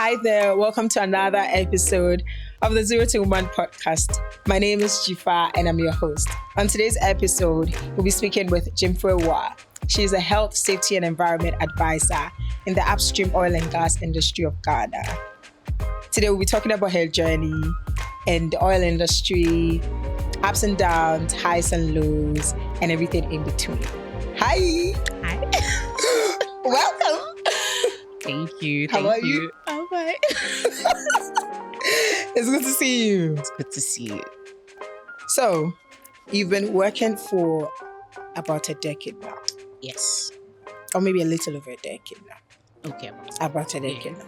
Hi there, welcome to another episode of the 0 to 1 podcast. My name is Dzifa and I'm your host. On today's episode, we'll be speaking with Gyamfua Awuah. She is a health, safety and environment advisor in the upstream oil and gas industry of Ghana. Today we'll be talking about her journey in the oil industry, ups and downs, highs and lows, and everything in between. Hi! Welcome! Thank you. How are you? I'm fine. It's good to see you. It's good to see you. So, you've been working for about a decade now. Yes. Or maybe a little over a decade now. Okay. About a decade now.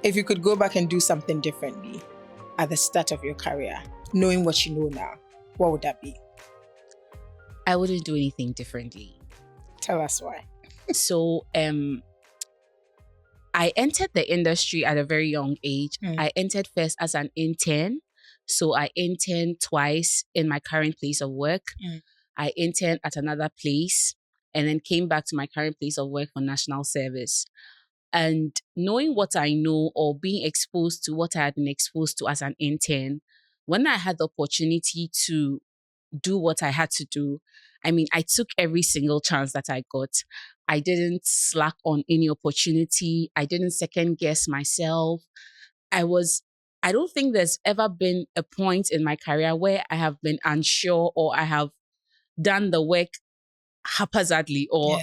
If you could go back and do something differently at the start of your career, knowing what you know now, what would that be? I wouldn't do anything differently. Tell us why. So, I entered the industry at a very young age. I entered first as an intern. So I interned twice in my current place of work. I interned at another place and then came back to my current place of work for national service. And knowing what I know or being exposed to what I had been exposed to as an intern, when I had the opportunity to do what I had to do, I took every single chance that I got. I didn't slack on any opportunity. I didn't second guess myself. I don't think there's ever been a point in my career where I have been unsure or I have done the work haphazardly or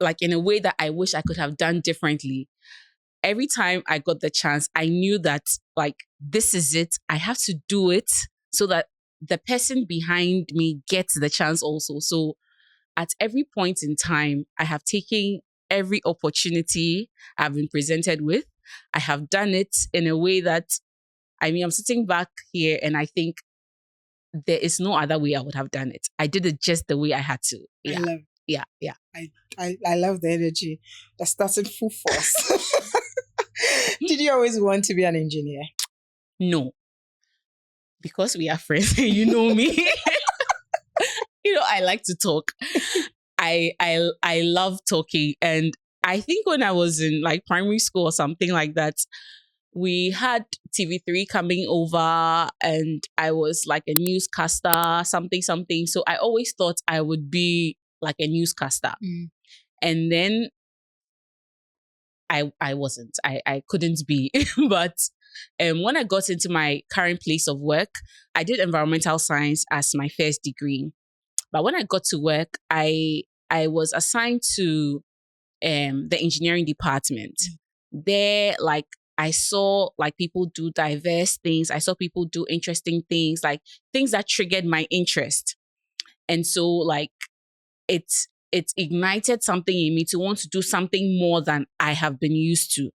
like in a way that I wish I could have done differently. Every time I got the chance, I knew that like, this is it. I have to do it so that the person behind me gets the chance also. So at every point in time, I have taken every opportunity I've been presented with. I have done it in a way that, I'm sitting back here and I think there is no other way I would have done it. I did it just the way I had to. Yeah. I love the energy. That starts in full force. Did you always want to be an engineer? No. Because we are friends and you know me. I like to talk. I love talking. And I think when I was in like primary school or something like that, we had TV3 coming over and I was like a newscaster, something. So I always thought I would be like a newscaster. And then I wasn't. I couldn't be. But when I got into my current place of work, I did environmental science as my first degree. But when I got to work, I was assigned to the engineering department. There, like, I saw like people do diverse things. I saw people do interesting things, like things that triggered my interest. And so like it ignited something in me to want to do something more than I have been used to.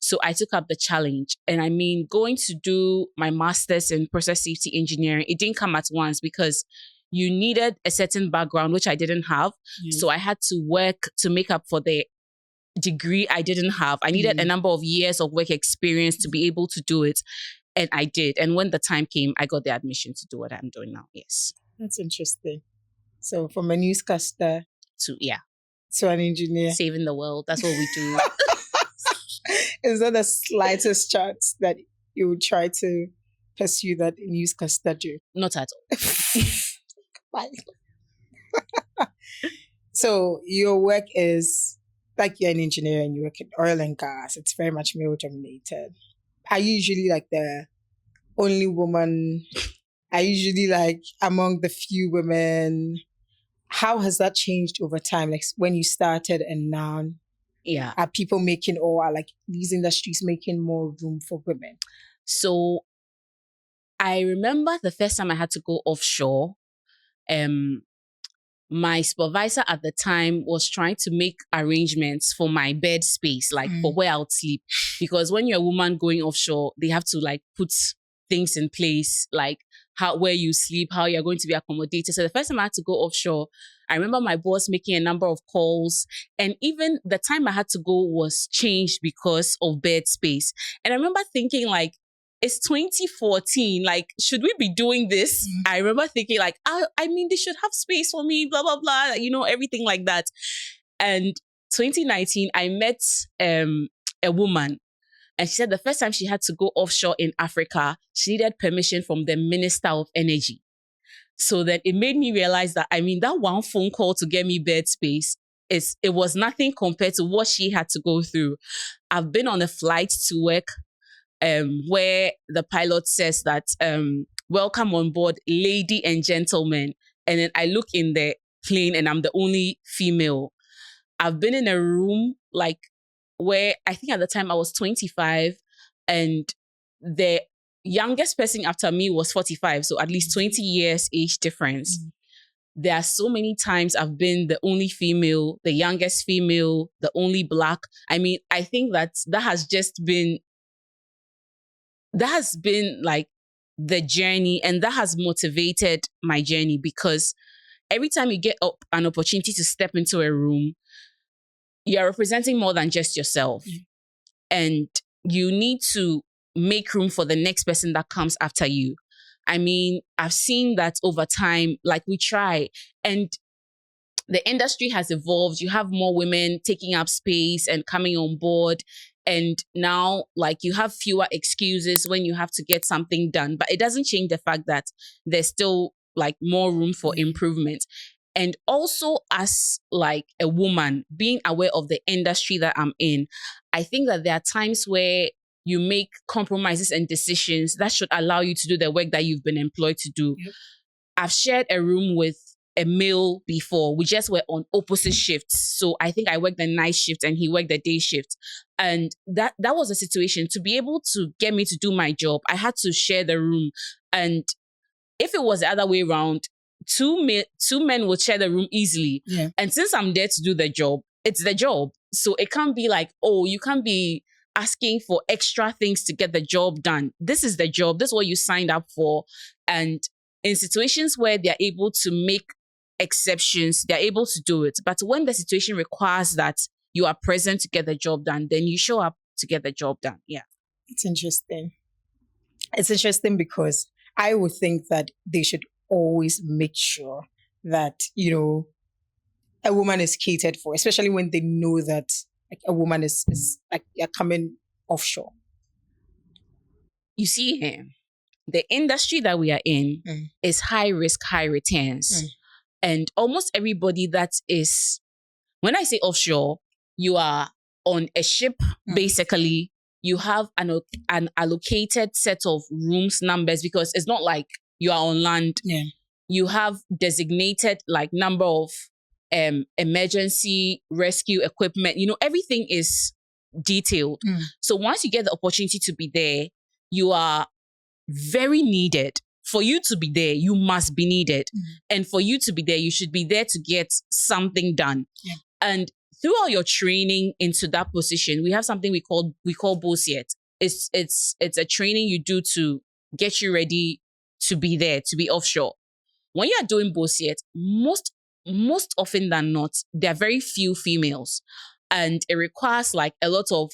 So I took up the challenge. And going to do my master's in process safety engineering, it didn't come at once because you needed a certain background, which I didn't have. So I had to work to make up for the degree I didn't have. I needed a number of years of work experience to be able to do it. And I did. And when the time came, I got the admission to do what I'm doing now. Yes. That's interesting. So from a newscaster to an engineer. Saving the world. That's what we do. Is there the slightest chance that you would try to pursue that newscaster do? Not at all. Bye. So your work is like you're an engineer and you work in oil and gas. It's very much male dominated. Are you usually like the only woman? Are you usually like among the few women? How has that changed over time? Like when you started and now? Yeah. Are people making or are like these industries making more room for women? So I remember the first time I had to go offshore. My supervisor at the time was trying to make arrangements for my bed space, like for where I would sleep. Because when you're a woman going offshore, they have to like put things in place, like where you sleep, how you're going to be accommodated. So the first time I had to go offshore, I remember my boss making a number of calls, and even the time I had to go was changed because of bed space. And I remember thinking like, it's 2014. Like, should we be doing this? I remember thinking like, they should have space for me, blah, blah, blah, everything like that. And 2019, I met a woman And she said the first time she had to go offshore in Africa, she needed permission from the Minister of Energy. So then it made me realize that, that one phone call to get me bed space, it was nothing compared to what she had to go through. I've been on a flight to work where the pilot says that, welcome on board, lady and gentlemen. And then I look in the plane and I'm the only female. I've been in a room where I think at the time I was 25 and the youngest person after me was 45. So at least 20 years age difference. There are so many times I've been the only female, the youngest female, the only Black. I think that has been the journey, and that has motivated my journey, because every time you get up an opportunity to step into a room, you're representing more than just yourself. And you need to make room for the next person that comes after you. I've seen that over time, we try, and the industry has evolved. You have more women taking up space and coming on board. And now, you have fewer excuses when you have to get something done. But it doesn't change the fact that there's still, more room for improvement. And also, as, a woman, being aware of the industry that I'm in, I think that there are times where you make compromises and decisions that should allow you to do the work that you've been employed to do. Yep. I've shared a room with a male before. We just were on opposite shifts. So I think I worked the night shift and he worked the day shift. And that was a situation. To be able to get me to do my job, I had to share the room. And if it was the other way around, two men would share the room easily. Yeah. And since I'm there to do the job, it's the job. So it can't be you can't be asking for extra things to get the job done. This is the job. This is what you signed up for. And in situations where they're able to make exceptions, they're able to do it. But when the situation requires that you are present to get the job done, then you show up to get the job done. Yeah. It's interesting. It's interesting because I would think that they should always make sure that, a woman is catered for, especially when they know that a woman is coming offshore. You see, the industry that we are in is high risk, high returns. And almost everybody that is, when I say offshore, you are on a ship, basically. You have an allocated set of rooms numbers, because it's not like you are on land. Yeah. You have designated number of emergency rescue equipment. Everything is detailed. So once you get the opportunity to be there, you are very needed. For you to be there, you must be needed. And for you to be there, you should be there to get something done. Yeah. And through all your training into that position, we have something we call BOSIET. It's a training you do to get you ready to be there, to be offshore. When you are doing BOSIET, most often than not, there are very few females. And it requires a lot of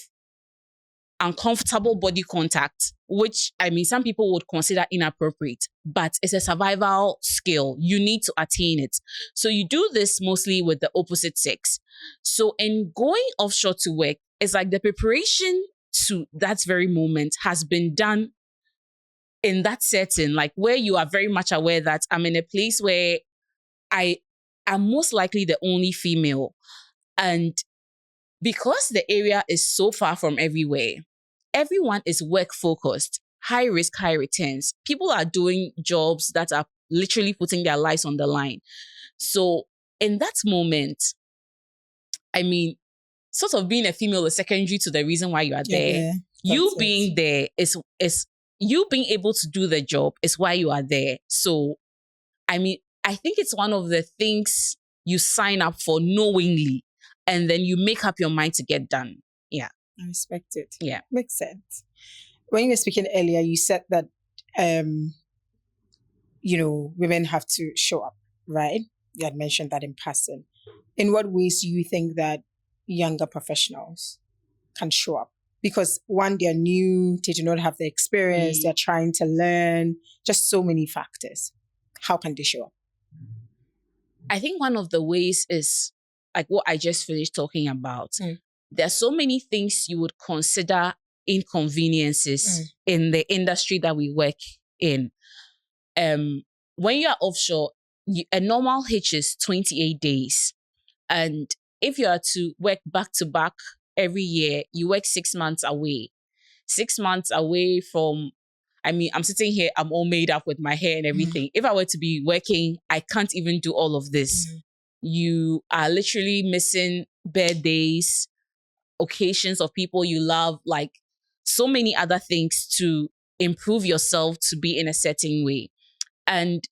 uncomfortable body contact, which some people would consider inappropriate, but it's a survival skill. You need to attain it. So you do this mostly with the opposite sex. So in going offshore to work, it's the preparation to that very moment has been done in that setting, where you are very much aware that I'm in a place where I am most likely the only female. And because the area is so far from everywhere, everyone is work focused, high risk, high returns. People are doing jobs that are literally putting their lives on the line. So in that moment, sort of being a female is secondary to the reason why you are there. You being there is you being able to do the job is why you are there. So, I think it's one of the things you sign up for knowingly, and then you make up your mind to get done. Yeah. I respect it. Yeah. Makes sense. When you were speaking earlier, you said that, women have to show up, right? You had mentioned that in passing. In what ways do you think that younger professionals can show up? Because one, they're new, they do not have the experience, they're trying to learn, just so many factors. How can they show up? I think one of the ways is what I just finished talking about. There are so many things you would consider inconveniences in the industry that we work in. When you're offshore, a normal hitch is 28 days. And if you are to work back to back every year, you work 6 months away. 6 months away from, I'm sitting here, I'm all made up with my hair and everything. If I were to be working, I can't even do all of this. You are literally missing birthdays, occasions of people you love, like so many other things to improve yourself to be in a certain way. And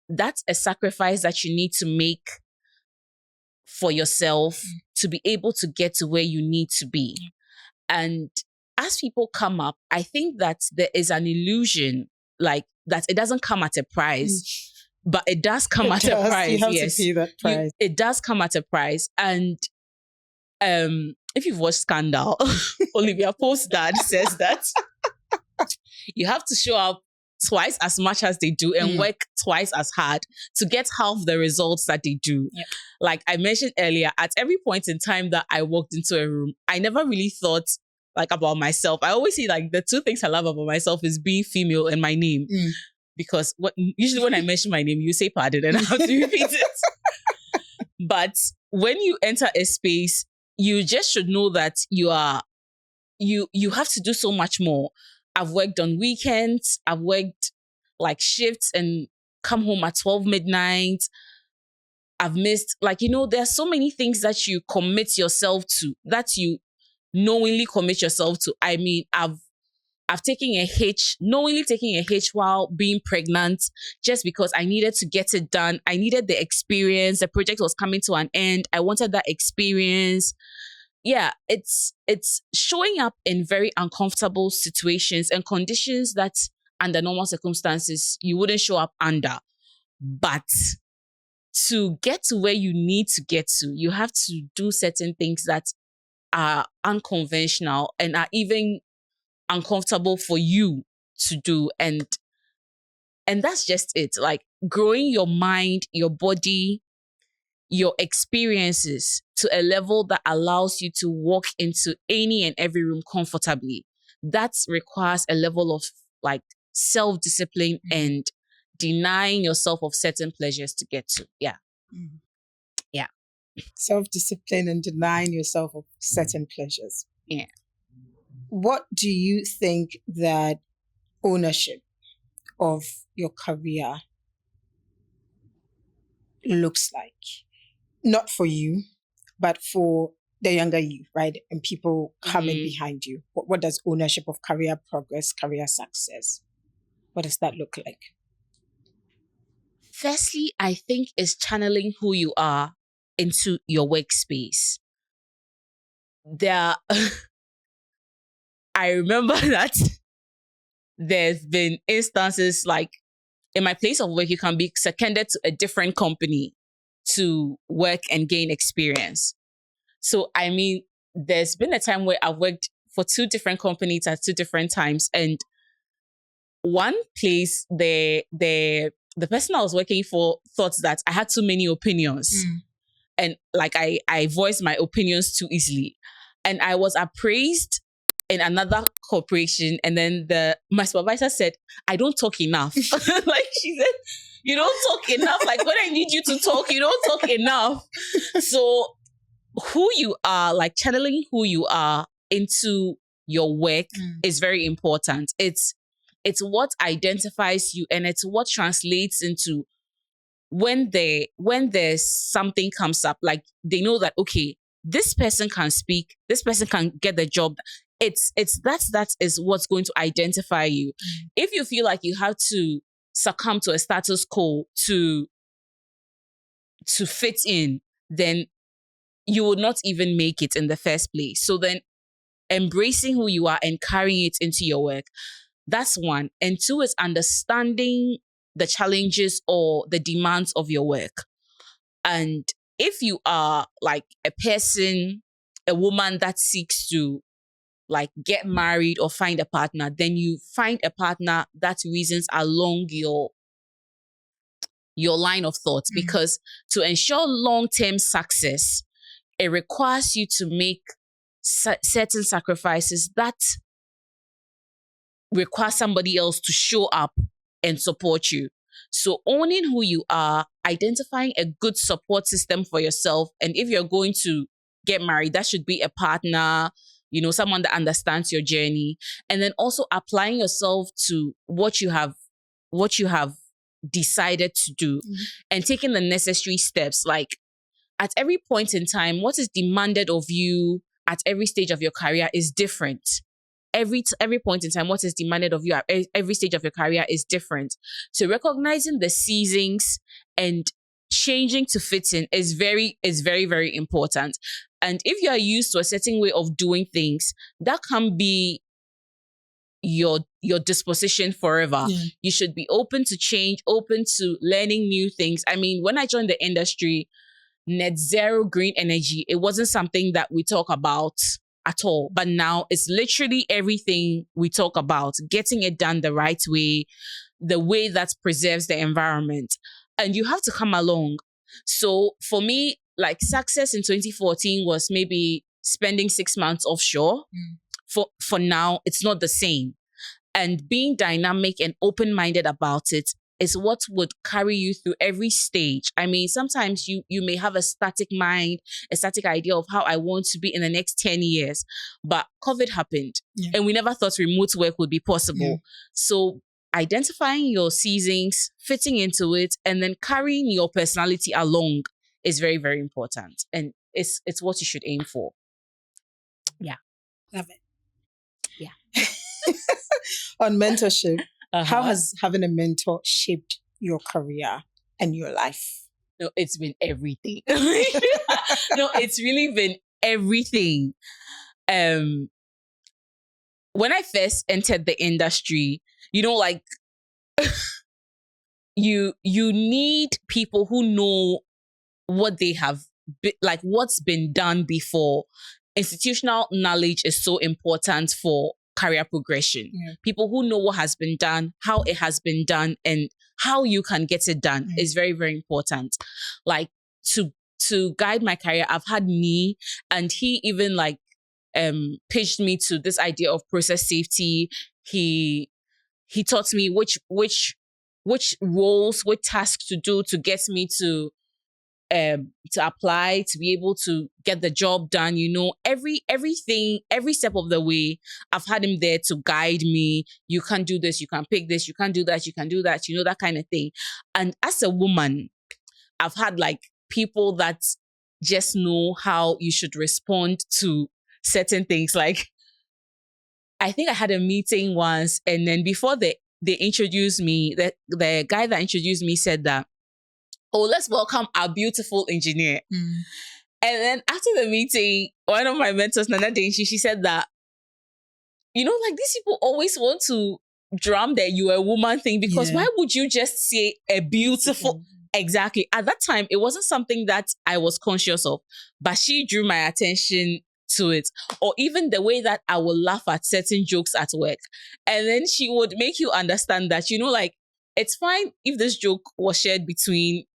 that's a sacrifice that you need to make for yourself to be able to get to where you need to be. And as people come up, I think that there is an illusion like that it doesn't come at a price, but it does come at a price. You have to pay that price. It does come at a price. And if you've watched Scandal, Olivia Pope's dad says that you have to show up twice as much as they do and work twice as hard to get half the results that they do. Yep. Like I mentioned earlier, at every point in time that I walked into a room, I never really thought like about myself. I always say like the two things I love about myself is being female and my name. Because usually when I mention my name, you say pardon and I have to repeat it. But when you enter a space, you just should know that you have to do so much more. I've worked on weekends. I've worked like shifts and come home at 12 midnight. I've missed, there are so many things that you commit yourself to, that you knowingly commit yourself to. I've taken a hitch, knowingly taking a hitch while being pregnant, just because I needed to get it done. I needed the experience. The project was coming to an end. I wanted that experience. Yeah, it's showing up in very uncomfortable situations and conditions that under normal circumstances you wouldn't show up under. But to get to where you need to get to, you have to do certain things that are unconventional and are even uncomfortable for you to do. And that's just it. Like growing your mind, your body, your experiences to a level that allows you to walk into any and every room comfortably. That requires a level of like self-discipline and denying yourself of certain pleasures to get to. Yeah. Yeah. Self-discipline and denying yourself of certain pleasures. Yeah. What do you think that ownership of your career looks like? Not for you, but for the younger you, right? And people coming behind you. What does ownership of career progress, career success, what does that look like? Firstly, I think is channeling who you are into your workspace. I remember that there's been instances like in my place of work, you can be seconded to a different company to work and gain experience. So, there's been a time where I've worked for 2 different companies at 2 different times. And one place, the person I was working for thought that I had too many opinions. And like I voiced my opinions too easily. And I was appraised in another corporation. And then my supervisor said, I don't talk enough. Like she said, you don't talk enough. Like when I need you to talk, you don't talk enough. So who you are, like channeling who you are into your work is very important. It's what identifies you, and it's what translates into when there's something comes up, like they know that, okay, this person can speak, this person can get the job. That is what's going to identify you. If you feel like you have to succumb to a status quo to fit in, then you will not even make it in the first place. So then embracing who you are and carrying it into your work, that's one. And 2 is understanding the challenges or the demands of your work. And if you are like a person, a woman that seeks to like get married or find a partner, then you find a partner that reasons along your line of thought. Because to ensure long-term success, it requires you to make certain sacrifices that require somebody else to show up and support you. So owning who you are, identifying a good support system for yourself. And if you're going to get married, that should be a partner, someone that understands your journey. And then also applying yourself to what you have decided to do, and taking the necessary steps. Like, at every point in time, what is demanded of you at every stage of your career is different. Every point in time, what is demanded of you at every stage of your career is different. So recognizing the seasons and changing to fit in is very, very important. And if you are used to a certain way of doing things, that can be your disposition forever. You should be open to change, open to learning new things. I mean, when I joined the industry, net zero green energy, it wasn't something that we talk about at all. But now it's literally everything we talk about, getting it done the right way, the way that preserves the environment. And you have to come along. So for me, like, success in 2014 was maybe spending 6 months offshore. For now, it's not the same. And being dynamic and open-minded about it is what would carry you through every stage. I mean, sometimes you may have a static mind, a static idea of how I want to be in the next 10 years. But COVID happened and we never thought remote work would be possible. So identifying your seasons, fitting into it, and then carrying your personality along is very, very important. And it's what you should aim for. Yeah. Love it. Yeah. On mentorship, how has having a mentor shaped your career and your life? No, it's been everything. No, it's really been everything. When I first entered the industry, like, you need people who know what they have, like, what's been done before. Institutional knowledge is so important for career progression. People who know what has been done, how it has been done, and how you can get it done is very, very important. Like, to guide my career, I've had Nee, and he even like pitched me to this idea of process safety. He taught me which roles, what tasks to do to get me to apply, to be able to get the job done. Everything, every step of the way, I've had him there to guide me. You can't do this, you can pick this, you can't do that, you can do that, that kind of thing. And as a woman, I've had like people that just know how you should respond to certain things. Like, I think I had a meeting once, and then before they introduced me, the guy that introduced me said that, "Oh, let's welcome our beautiful engineer." And then after the meeting, one of my mentors, Nana Denshi, she said that, like, these people always want to drum that you're a woman thing, because why would you just say a beautiful? Exactly. At that time, it wasn't something that I was conscious of, but she drew my attention to it. Or even the way that I will laugh at certain jokes at work. And then she would make you understand that, like, it's fine if this joke was shared between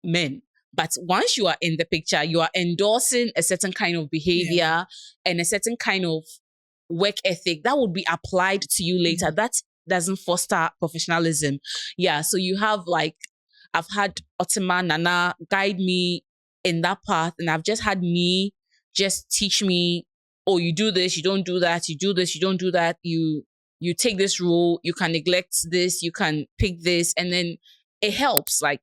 men, but once you are in the picture, you are endorsing a certain kind of behavior and a certain kind of work ethic that would be applied to you later. That doesn't foster professionalism. So you have, like, I've had Otima, Nana guide me in that path, and I've just had Nee just teach me, oh, you do this, you don't do that, you do this, you don't do that, you take this role, you can neglect this, you can pick this, and then it helps. Like,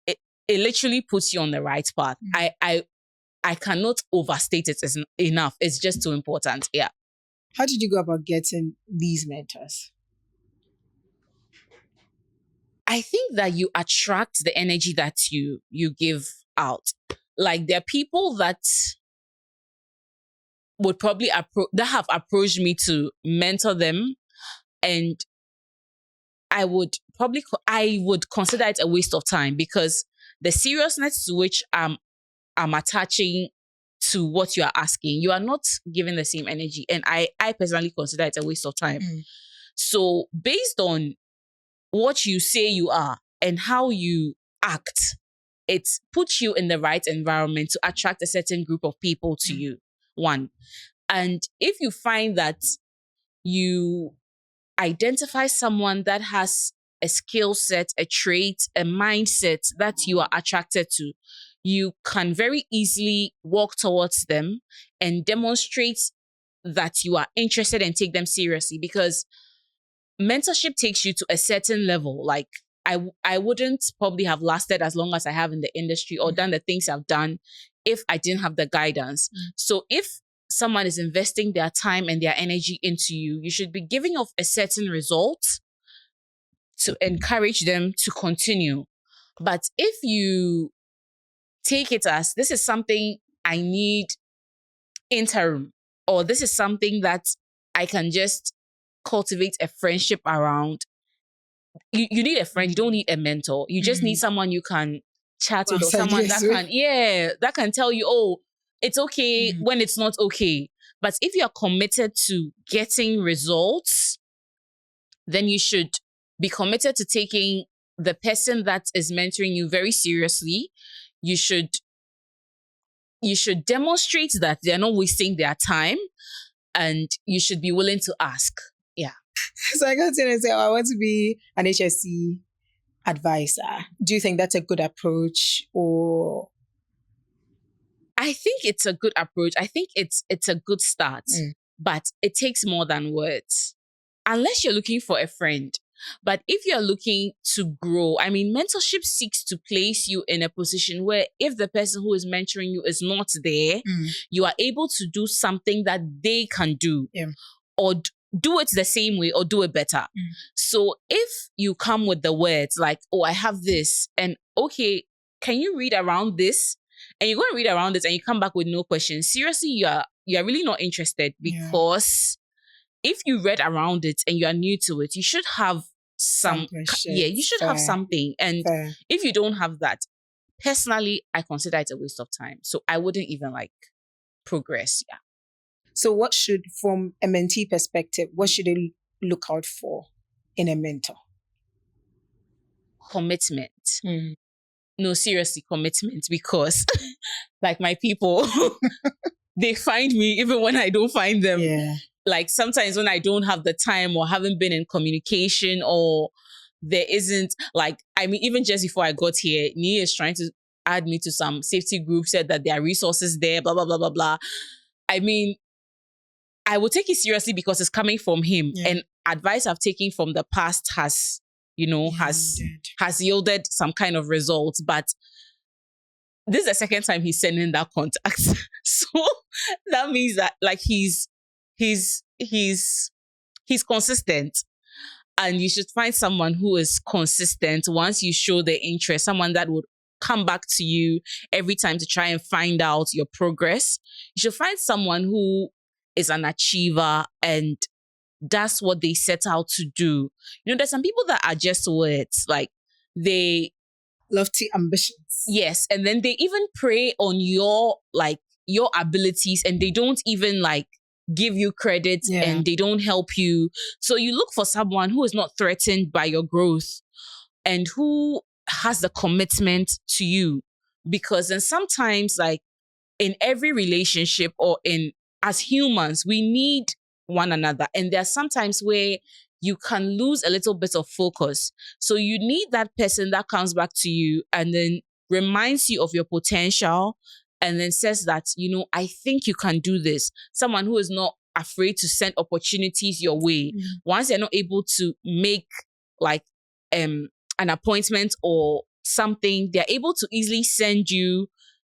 it literally puts you on the right path. I cannot overstate it enough. It's just too important. Yeah. How did you go about getting these mentors? I think that you attract the energy that you give out. Like, there are people that would probably that have approached me to mentor them, and I would consider it a waste of time, because the seriousness to which I'm attaching to what you are asking, you are not giving the same energy, and I personally consider it a waste of time. So based on what you say you are and how you act, it puts you in the right environment to attract a certain group of people to you. One. And if you find that you identify someone that has a skill set, a trait, a mindset that you are attracted to, you can very easily walk towards them and demonstrate that you are interested and take them seriously, because mentorship takes you to a certain level. Like I wouldn't probably have lasted as long as I have in the industry or done the things I've done if I didn't have the guidance. So if someone is investing their time and their energy into you, you should be giving off a certain result to encourage them to continue. But if you take it as, this is something I need interim, or this is something that I can just cultivate a friendship around, you need a friend, you don't need a mentor. You just need someone you can chat with, or someone that can tell you, oh, it's okay when it's not okay. But if you are committed to getting results, then you should be committed to taking the person that is mentoring you very seriously. You should demonstrate that they're not wasting their time, and you should be willing to ask. Yeah. So I got in and say, I want to be an HSE advisor. Do you think that's a good approach, or? I think it's a good approach. I think it's a good start, but it takes more than words. Unless you're looking for a friend. But if you're looking to grow, I mean, mentorship seeks to place you in a position where if the person who is mentoring you is not there, you are able to do something that they can do, or do it the same way or do it better. So if you come with the words like, oh, I have this, and okay, can you read around this? And you're going to read around it and you come back with no questions. Seriously, you're really not interested, because if you read around it and you are new to it, you should have you should have something. And if you don't have that, personally, I consider it a waste of time. So I wouldn't even progress. Yeah. So what should, from a mentee perspective, what should they look out for in a mentor? Commitment. No, seriously, commitment, because like my people, they find me even when I don't find them. Yeah. Like sometimes when I don't have the time or haven't been in communication, or there isn't, even just before I got here, Nia is trying to add me to some safety group, said that there are resources there, blah, blah, blah, blah, blah. I mean, I will take it seriously because it's coming from him. And advice I've taken from the past has yielded some kind of results. But this is the second time he's sending that contact. So that means that he's consistent, and you should find someone who is consistent. Once you show the interest, someone that would come back to you every time to try and find out your progress. You should find someone who is an achiever and does what they set out to do. There's some people that are just words, they lofty ambitions. Yes, and then they even prey on your abilities, and they don't even give you credit, and they don't help you. So you look for someone who is not threatened by your growth and who has the commitment to you. Because then sometimes in every relationship or as humans, we need one another. And there are sometimes where you can lose a little bit of focus. So you need that person that comes back to you and then reminds you of your potential, and then says that, I think you can do this. Someone who is not afraid to send opportunities your way. Once they're not able to make an appointment or something, they're able to easily send you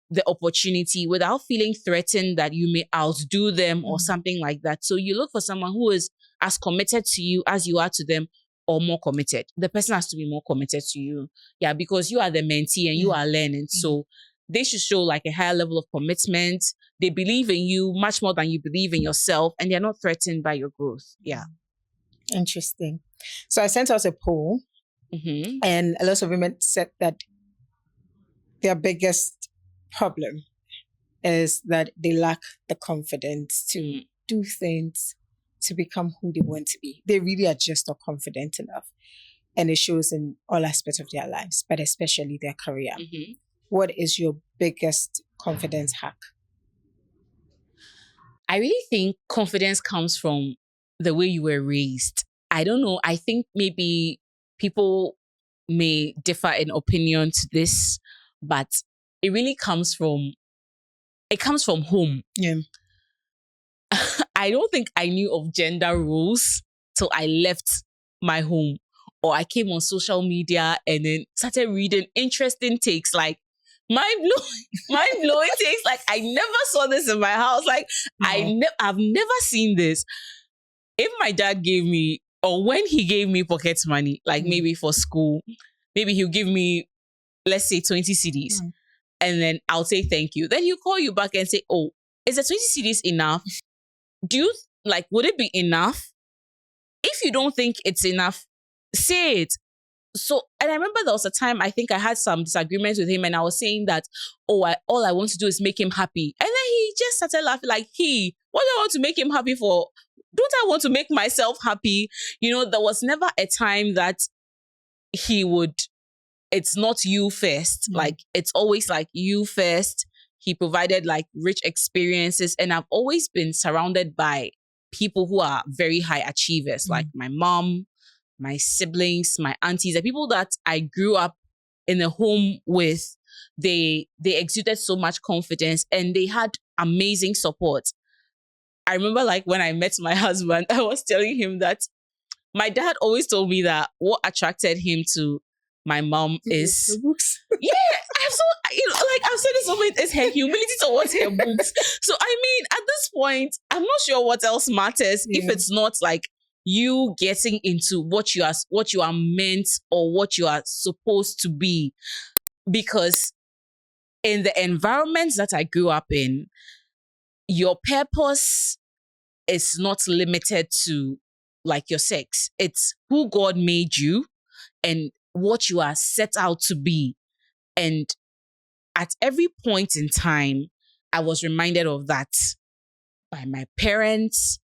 the opportunity without feeling threatened that you may outdo them or something like that. So you look for someone who is as committed to you as you are to them, or more committed. The person has to be more committed to you. Yeah, because you are the mentee and you are learning. So they should show a higher level of commitment. They believe in you much more than you believe in yourself, and they're not threatened by your growth. Yeah. Interesting. So I sent out a poll, and a lot of women said that their biggest problem is that they lack the confidence to do things, to become who they want to be. They really are just not confident enough. And it shows in all aspects of their lives, but especially their career. What is your biggest confidence hack? I really think confidence comes from the way you were raised. I don't know. I think maybe people may differ in opinion to this, but it really comes from home. Yeah. I don't think I knew of gender roles till I left my home, or I came on social media and then started reading interesting takes, like mind blowing takes. Like, I never saw this in my house. Like, I've never seen this. If my dad gave me, or when he gave me pocket money, like maybe for school, maybe he'll give me, let's say 20 CDs, and then I'll say thank you. Then he'll call you back and say, oh, is the 20 CDs enough? Do you, like, would it be enough? If you don't think it's enough, say it. So, and I remember there was a time I think I had some disagreements with him, and I was saying that, all I want to do is make him happy. And then he just started laughing, like, what do I want to make him happy for? Don't I want to make myself happy? You know, there was never a time that he would, it's not you first. Like, it's always like you first. He provided like rich experiences, and I've always been surrounded by people who are very high achievers, like my mom, my siblings, my aunties, the people that I grew up in a home with. They exuded so much confidence, and they had amazing support. I remember, like, when I met my husband, I was telling him that my dad always told me that what attracted him to my mom is books. Yeah, I've said this so many, it's her humility towards her books. So I mean, at this point, I'm not sure what else matters if it's not like you getting into what you are meant or what you are supposed to be. Because in the environment that I grew up in, your purpose is not limited to like your sex. It's who God made you and what you are set out to be. And at every point in time, I was reminded of that by my parents,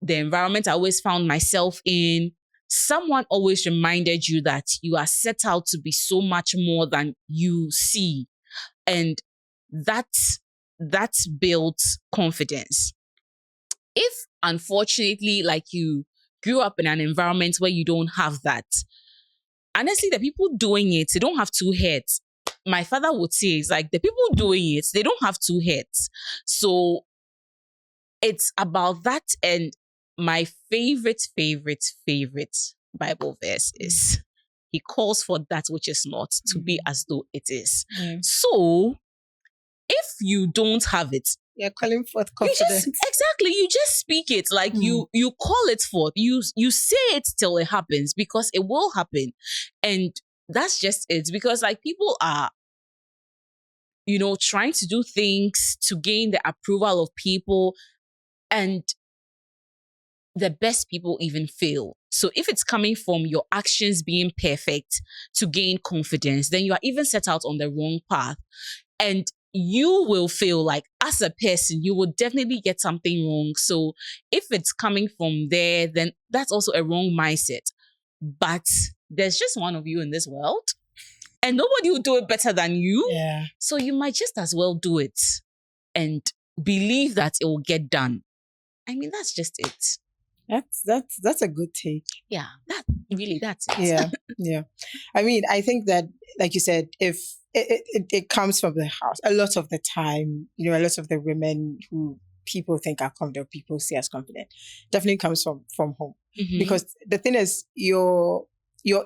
the environment I always found myself in. Someone always reminded you that you are set out to be so much more than you see. And that built confidence. If unfortunately, like, you grew up in an environment where you don't have that, honestly, the people doing it, they don't have two heads. My father would say, it's like, the people doing it, they don't have two heads. So it's about that. And my favorite Bible verse is, he calls for that which is not to be as though it is. So if you don't have it, you're calling forth confidence. You just speak it. Like, you call it forth. You say it till it happens, because it will happen. And that's just it. Because, like, people are, trying to do things to gain the approval of people, and the best people even fail. So if it's coming from your actions being perfect to gain confidence, then you are even set out on the wrong path. And you will feel like, as a person, you will definitely get something wrong. So if it's coming from there, then that's also a wrong mindset. But there's just one of you in this world, and nobody will do it better than you. Yeah. So you might just as well do it and believe that it will get done. I mean, that's just it. That's a good take. Yeah, that's it. Yeah. I mean, I think that, like you said, if it comes from the house, a lot of the time, a lot of the women who people think are confident, people see as confident, definitely comes from home. Because the thing is, your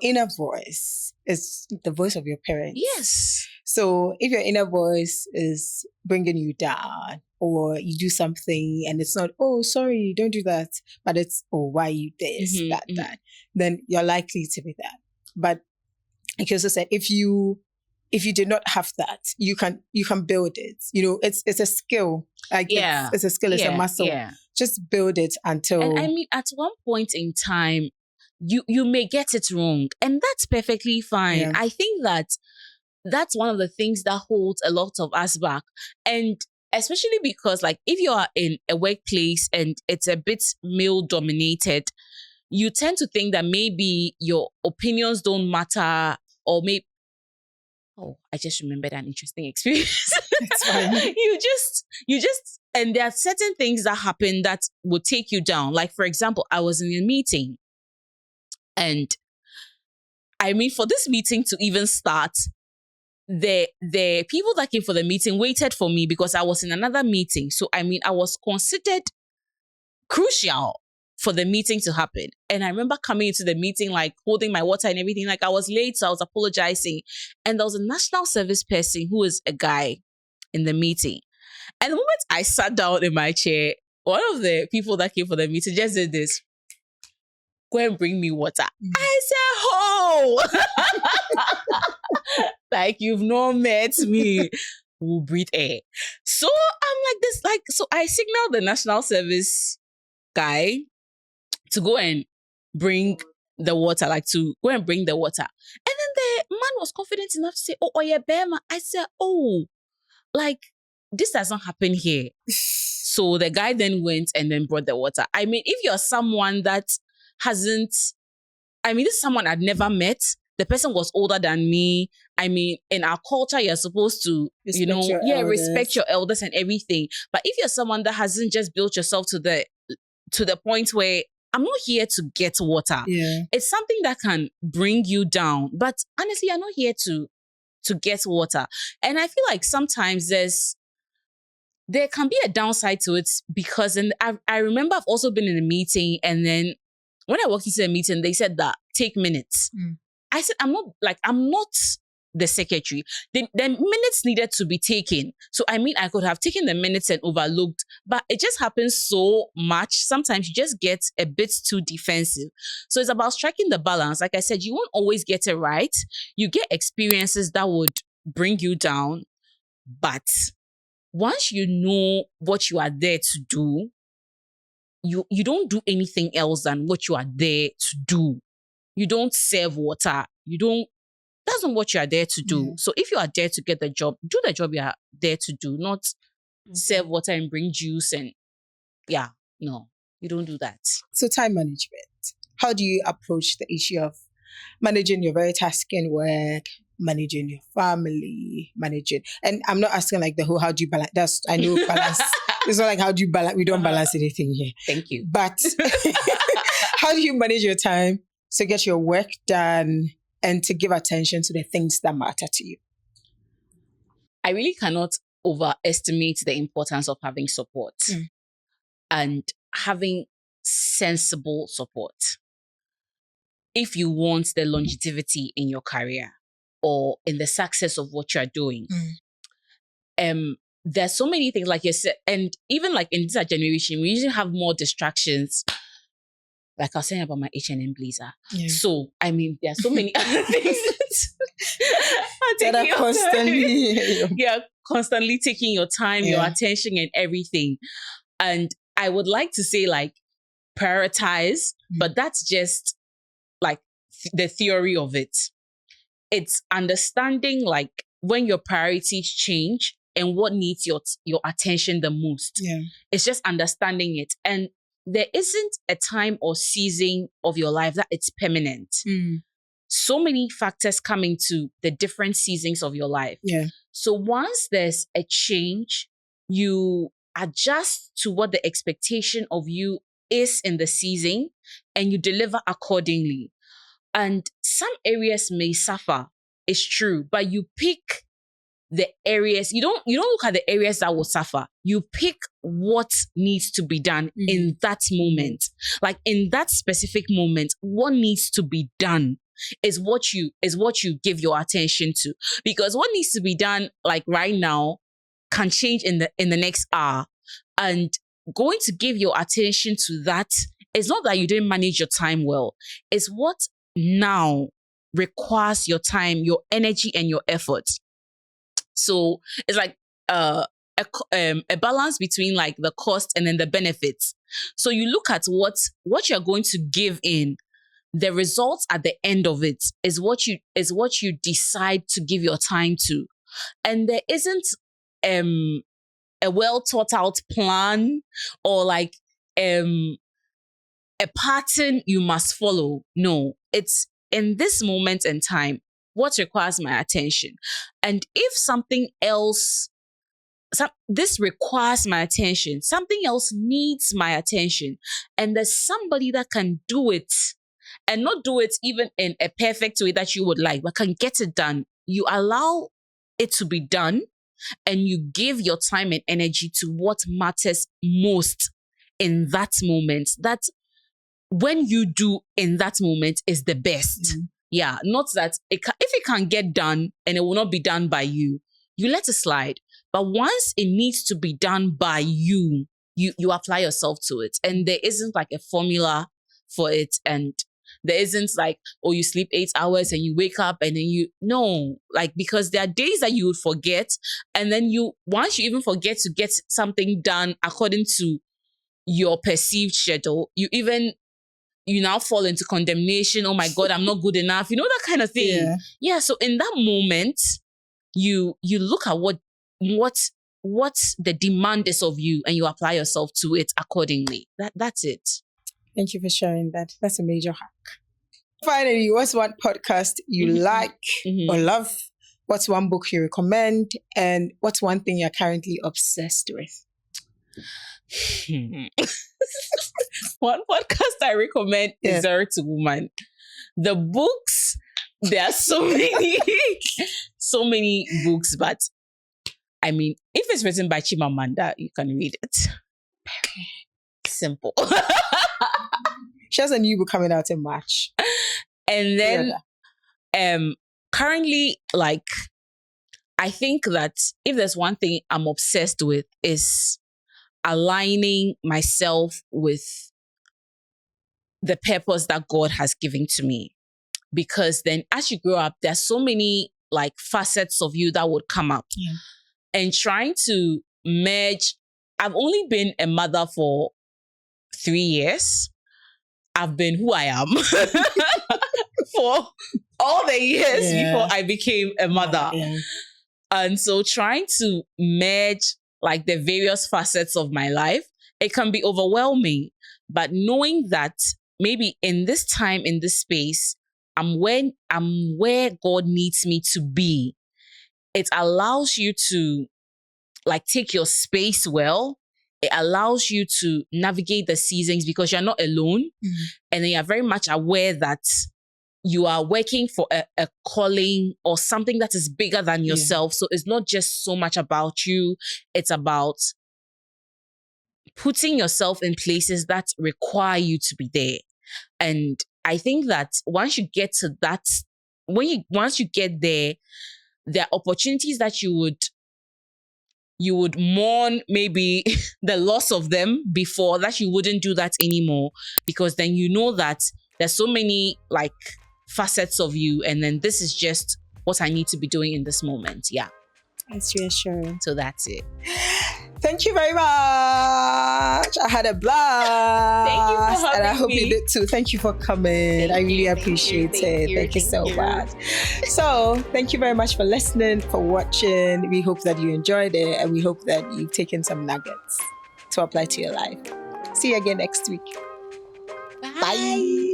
inner voice is the voice of your parents. Yes. So if your inner voice is bringing you down, or you do something and it's not, oh, sorry, don't do that, but it's, oh, why you this, that, then you're likely to be that. But like you also said, if you did not have that, you can build it. It's a skill. Like, it's a skill, it's a muscle. Yeah. Just build it until. And I mean, at one point in time, you may get it wrong, and that's perfectly fine. Yeah. I think that's one of the things that holds a lot of us back. And especially because, like, if you are in a workplace and it's a bit male dominated, you tend to think that maybe your opinions don't matter, or maybe, I just remembered an interesting experience. It's fine. You just, and there are certain things that happen that will take you down. Like, for example, I was in a meeting And I mean, for this meeting to even start, the people that came for the meeting waited for me because I was in another meeting. So I mean, I was considered crucial for the meeting to happen. And I remember coming into the meeting, like holding my water and everything. Like I was late, so I was apologizing. And there was a national service person who was a guy in the meeting. And the moment I sat down in my chair, one of the people that came for the meeting just did this. Go and bring me water. I said, "Oh, like you've not met me. We'll breathe air." So I'm like this, so I signaled the national service guy to go and bring the water, to go and bring the water. And then the man was confident enough to say, "Oh, yeah, Bema." I said, "Oh, this doesn't happen here." So the guy then went and then brought the water. I mean, if you're someone that this is someone I'd never met. The person was older than me. I mean, in our culture, you're supposed to, respect your elders and everything. But if you're someone that hasn't just built yourself to the point where I'm not here to get water. Yeah. It's something that can bring you down. But honestly, I'm not here to get water. And I feel like sometimes there can be a downside to it because I remember I've also been in a meeting, and then when I walked into the meeting, they said that take minutes. I said, I'm not the secretary. The minutes needed to be taken. So I mean, I could have taken the minutes and overlooked, but it just happens so much. Sometimes you just get a bit too defensive. So it's about striking the balance. Like I said, you won't always get it right. You get experiences that would bring you down. But once you know what you are there to do, you don't do anything else than what you are there to do. You don't serve water. That's not what you are there to do. Yeah. So if you are there to get the job, do the job you are there to do, not serve water and bring juice no, you don't do that. So time management. How do you approach the issue of managing your very tasking work, managing your family, and I'm not asking the whole, how do you balance? I know balance. It's not how do you balance? We don't balance anything here. Thank you. But how do you manage your time to get your work done and to give attention to the things that matter to you? I really cannot overestimate the importance of having support and having sensible support if you want the longevity in your career or in the success of what you're doing. There's so many things, like you said, and even in this generation, we usually have more distractions. Like I was saying about my H&M blazer. Yeah. So, I mean, there are so many other things that are constantly taking your time, your attention and everything. And I would like to say prioritize, but that's just the theory of it. It's understanding when your priorities change and what needs your attention the most. Yeah. It's just understanding it. And there isn't a time or season of your life that it's permanent. So many factors come into the different seasons of your life. Yeah. So once there's a change, you adjust to what the expectation of you is in the season and you deliver accordingly. And some areas may suffer, it's true, but you pick the areas. You don't look at the areas that will suffer. You pick what needs to be done in that moment. In that specific moment, what needs to be done is what you give your attention to. Because what needs to be done right now can change in the next hour. And going to give your attention to that is not that you didn't manage your time well. It's what now requires your time, your energy, and your effort. So it's a balance between the cost and then the benefits. So you look at what you're going to give in. The results at the end of it is what you decide to give your time to. And there isn't a well thought out plan or a pattern you must follow. No, it's in this moment in time, what requires my attention. And if something else, this requires my attention, something else needs my attention, and there's somebody that can do it and not do it even in a perfect way that you would like, but can get it done. You allow it to be done, and you give your time and energy to what matters most in that moment. That when you do in that moment is the best. Yeah, not that if it can get done and it will not be done by you, you let it slide. But once it needs to be done by you, you apply yourself to it. And there isn't like a formula for it. And there isn't like, oh, you sleep 8 hours and you wake up and then no, like, because there are days that you would forget. And then once you even forget to get something done according to your perceived schedule, you now fall into condemnation. Oh my God, I'm not good enough. You know, that kind of thing. Yeah. So in that moment, you look at what the demand is of you, and you apply yourself to it accordingly. That's it. Thank you for sharing that. That's a major hack. Finally, what's one podcast you like or love? What's one book you recommend? And what's one thing you're currently obsessed with? One podcast I recommend is S2E1. The books, there are so many, so many books, but I mean, if it's written by Chimamanda, you can read it. Simple. She has a new book coming out in March. And then currently, like, I think that if there's one thing I'm obsessed with is aligning myself with the purpose that God has given to me. Because then as you grow up, there's so many like facets of you that would come up. Yeah. And trying to merge, I've only been a mother for 3 years. I've been who I am for all the years before I became a mother. Yeah. And so trying to merge like the various facets of my life, it can be overwhelming. But knowing that maybe in this time, in this space, I'm where God needs me to be, it allows you to like take your space well. It allows you to navigate the seasons because you're not alone. And then you're very much aware that you are working for a calling or something that is bigger than yourself. So it's not just so much about you. It's about putting yourself in places that require you to be there. And I think that once you get to that, once you get there, there are opportunities that you would mourn maybe the loss of them before, that you wouldn't do that anymore, because then you know that there's so many like facets of you, and then this is just what I need to be doing in this moment. Yeah. That's reassuring. So that's it. Thank you very much. I had a blast. Thank you for having me. And I hope you did too. Thank you for coming. I really appreciate it. Thank you so much. So thank you very much for listening, for watching. We hope that you enjoyed it, and we hope that you've taken some nuggets to apply to your life. See you again next week. Bye.